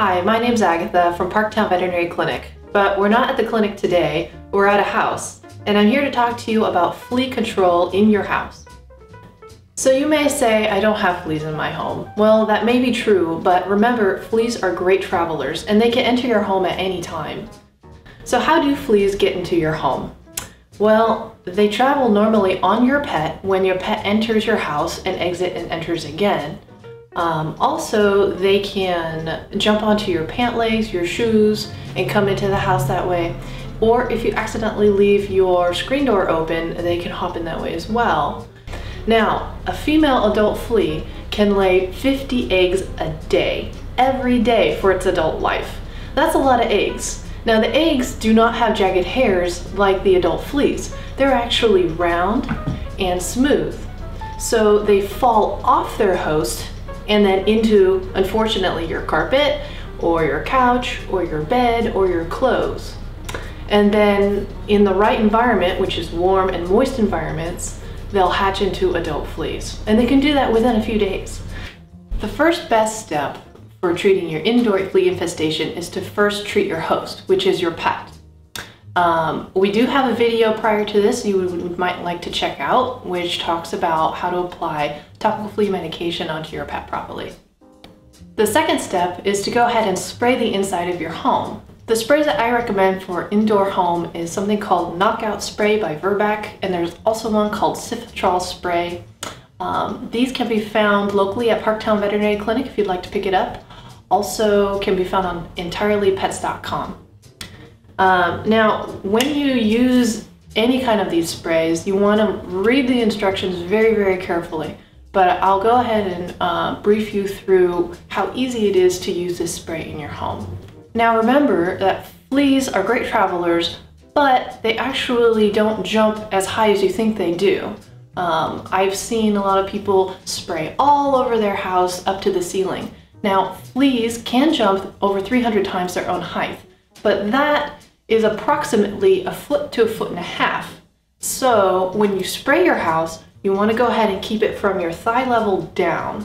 Hi, my name's Agatha from Parktown Veterinary Clinic, but we're not at the clinic today, we're at a house, and I'm here to talk to you about flea control in your house. So you may say, I don't have fleas in my home. Well, that may be true, but remember, fleas are great travelers and they can enter your home at any time. So how do fleas get into your home? Well, they travel normally on your pet when your pet enters your house and exits and enters again. Also, they can jump onto your pant legs, your shoes, and come into the house that way. Or if you accidentally leave your screen door open, they can hop in that way as well. Now, a female adult flea can lay 50 eggs a day, every day for its adult life. That's a lot of eggs. Now, the eggs do not have jagged hairs like the adult fleas. They're actually round and smooth. So they fall off their host and then into, unfortunately, your carpet or your couch or your bed or your clothes. And then in the right environment, which is warm and moist environments, they'll hatch into adult fleas. And they can do that within a few days. The first best step for treating your indoor flea infestation is to first treat your host, which is your pet. We do have a video prior to this you might like to check out, which talks about how to apply topical flea medication onto your pet properly. The second step is to go ahead and spray the inside of your home. The sprays that I recommend for indoor home is something called Knockout Spray by Verbac, and there's also one called Cifetrol Spray. These can be found locally at Parktown Veterinary Clinic if you'd like to pick it up. Also can be found on EntirelyPets.com. Now, when you use any kind of these sprays, you want to read the instructions very, very carefully. But I'll go ahead and brief you through how easy it is to use this spray in your home. Now remember that fleas are great travelers, but they actually don't jump as high as you think they do. I've seen a lot of people spray all over their house up to the ceiling. Now, fleas can jump over 300 times their own height, but that is approximately a foot to a foot and a half. So when you spray your house, you want to go ahead and keep it from your thigh level down.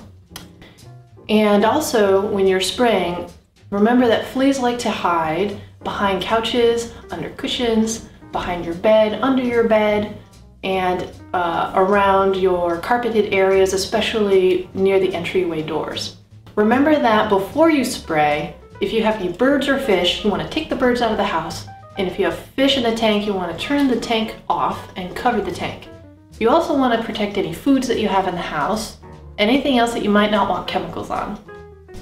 And also, when you're spraying, remember that fleas like to hide behind couches, under cushions, behind your bed, under your bed, and around your carpeted areas, especially near the entryway doors. Remember that before you spray, if you have any birds or fish, you want to take the birds out of the house. And if you have fish in the tank, you want to turn the tank off and cover the tank. You also want to protect any foods that you have in the house, anything else that you might not want chemicals on.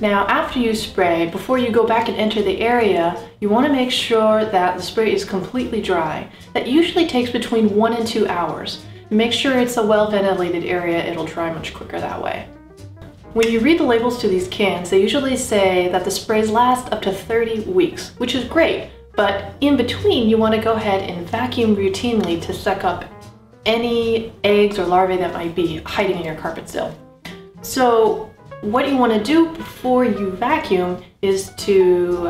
Now, after you spray, before you go back and enter the area, you want to make sure that the spray is completely dry. That usually takes between 1 and 2 hours. Make sure it's a well-ventilated area, it'll dry much quicker that way. When you read the labels to these cans, they usually say that the sprays last up to 30 weeks, which is great, but in between you want to go ahead and vacuum routinely to suck up any eggs or larvae that might be hiding in your carpet sill. So what you want to do before you vacuum is to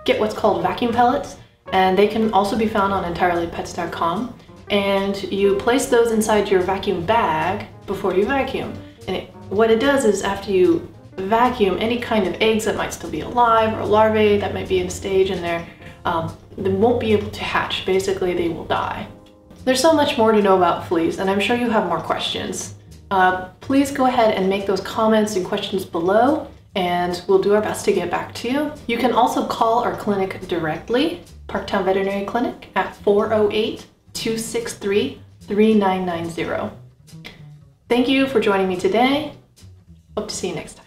get what's called vacuum pellets, and they can also be found on EntirelyPets.com, and you place those inside your vacuum bag before you vacuum. And what it does is, after you vacuum, any kind of eggs that might still be alive or larvae that might be in a stage in there, they won't be able to hatch. Basically, they will die. There's so much more to know about fleas, and I'm sure you have more questions. Please go ahead and make those comments and questions below, and we'll do our best to get back to you. You can also call our clinic directly, Parktown Veterinary Clinic, at 408-263-3990. Thank you for joining me today. Hope to see you next time.